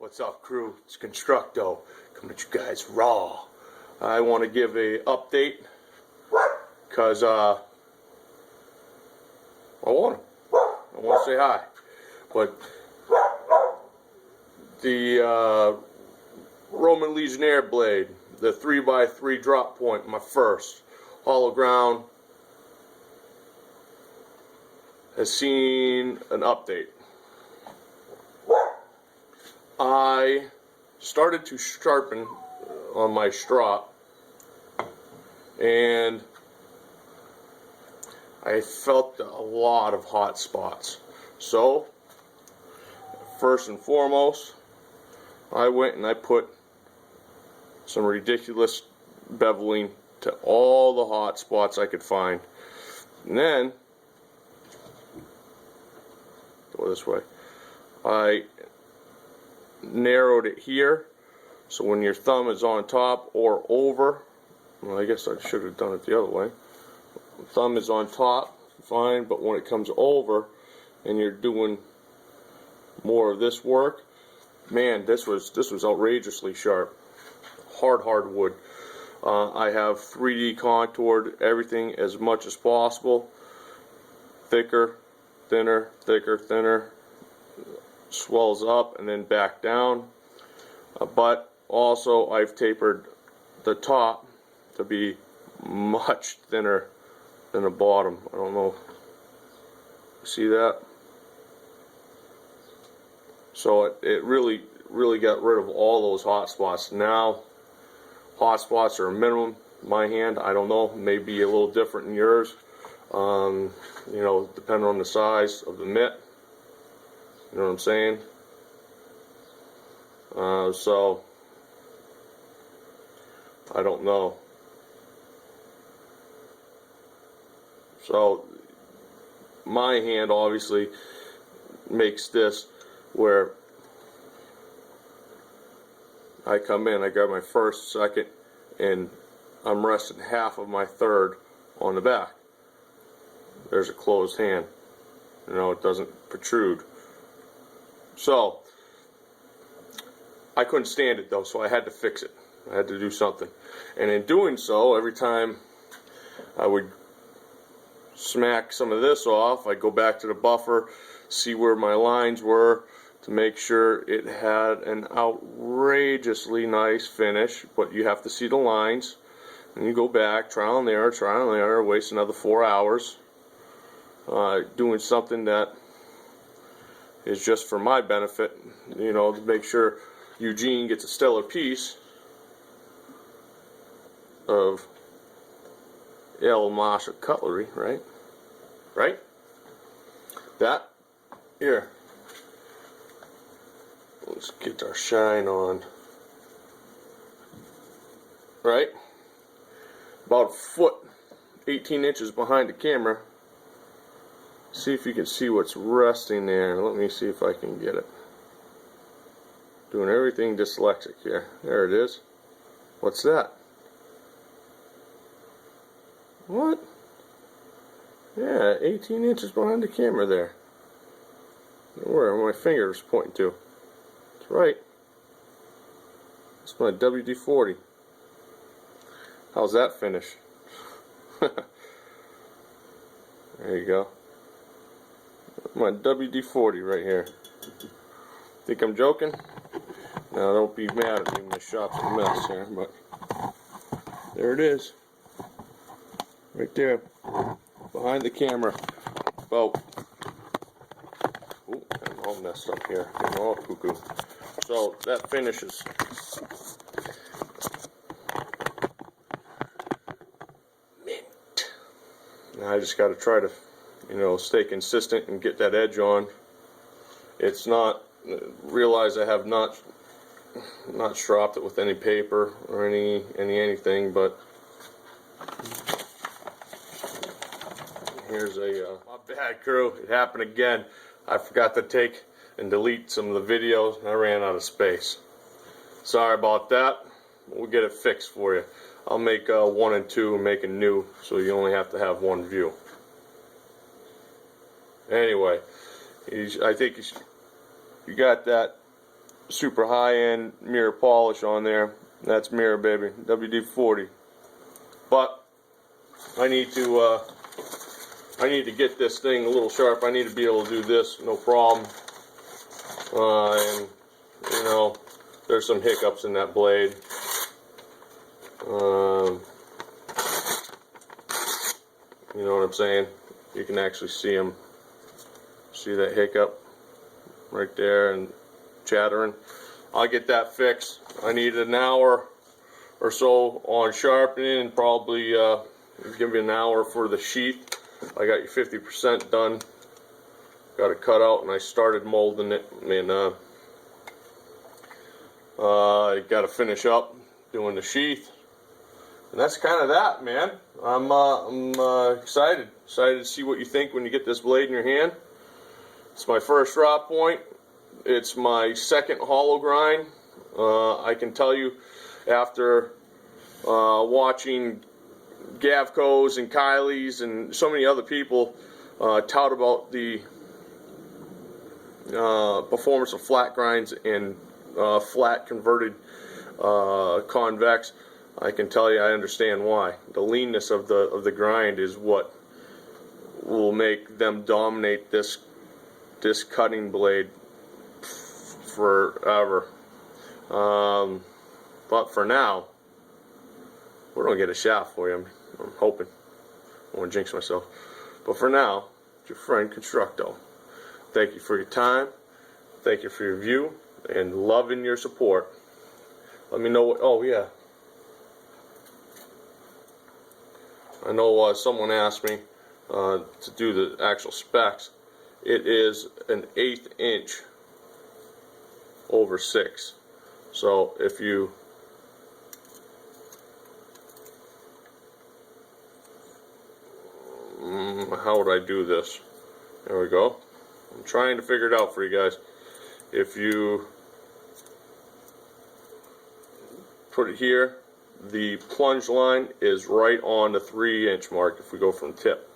What's up, crew? It's Constructo coming at you guys raw. I want to give a update because I want to say hi. But the Romanlegionnaire blade, the 3x3 drop point, my first hollow ground, has seen an update. I started to sharpen on my strop, and I felt a lot of hot spots. So, first and foremost, I went and I put some ridiculous beveling to all the hot spots I could find. And then, go this way, I narrowed it here, so when your thumb is on top or over, well, I guess I should have done it the other way. Thumb is on top, fine, but when it comes over and you're doing more of this work, man, this was outrageously sharp. Hard wood. I have 3D contoured everything as much as possible. Thicker, thinner, thicker, thinner. Swells up and then back down, but also I've tapered the top to be much thinner than the bottom. I don't know, see that? So it really got rid of all those hot spots. Now hot spots are a minimum in my hand. I don't know, maybe a little different in yours, you know, depending on the size of the mitt. You know what I'm saying? So I don't know. So my hand obviously makes this where I come in, I grab my first, second, and I'm resting half of my third on the back. There's a closed hand. You know, it doesn't protrude. So, I couldn't stand it though, so I had to fix it. I had to do something. And in doing so, every time I would smack some of this off, I'd go back to the buffer, see where my lines were to make sure it had an outrageously nice finish, but you have to see the lines. And you go back, trial and error, waste another 4 hours doing something that is just for my benefit, you know, to make sure Eugene gets a stellar piece of El Masha cutlery, right? Right? That, here. Let's get our shine on. Right? About a foot, 18 inches behind the camera. See if you can see what's resting there. Let me see if I can get it. Doing everything dyslexic here. There it is. What's that? What? Yeah, 18 inches behind the camera there. Where my finger is pointing to. That's right. That's my WD-40. How's that finish? There you go. My WD-40 right here. Think I'm joking? Now don't be mad at me, my shop's a mess here, but there it is. Right there. Behind the camera. About, ooh, I'm all messed up here. I'm all cuckoo. So that finishes. Mint. Now I just gotta try to, you know, stay consistent and get that edge on. It's not, realize I have not stropped it with any paper or anything, but here's a, my bad, crew, it happened again. I forgot to take and delete some of the videos and I ran out of space. Sorry about that. We'll get it fixed for you. I'll make 1 and 2 and make a new, so you only have to have one view. Anyway, I think you got that super high-end mirror polish on there. That's mirror, baby, WD-40. But I need to get this thing a little sharp. I need to be able to do this, no problem. And you know, there's some hiccups in that blade. You know what I'm saying? You can actually see them. See that hiccup right there and chattering. I'll get that fixed. I need an hour or so on sharpening, and probably give me an hour for the sheath. I got you 50% done. Got it cut out, and I started molding it. And I got to finish up doing the sheath. And that's kind of that, man. I'm excited to see what you think when you get this blade in your hand. It's my first drop point. It's my second hollow grind. I can tell you, after watching Gavco's and Kylie's and so many other people tout about the performance of flat grinds and flat converted convex, I can tell you I understand why. The leanness of the grind is what will make them dominate this cutting blade forever. But for now, we're gonna get a shaft for you. I'm hoping. I won't jinx myself. But for now, it's your friend Constructo. Thank you for your time. Thank you for your view and loving your support. Let me know what. Oh yeah. I know someone asked me to do the actual specs. It is an 1/8 inch over 6. So if you how would I do this? There we go. I'm trying to figure it out for you guys. If you put it here, the plunge line is right on the 3-inch mark. If we go from tip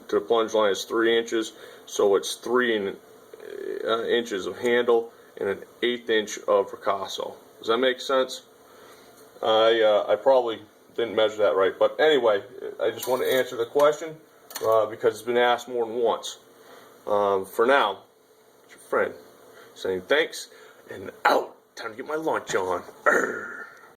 to the plunge line is 3 inches, so it's 3 inches of handle and an 1/8 inch of ricasso. Does that make sense? I probably didn't measure that right, but anyway, I just want to answer the question because it's been asked more than once. For now, it's your friend saying thanks and out. Time to get my lunch on. Arr.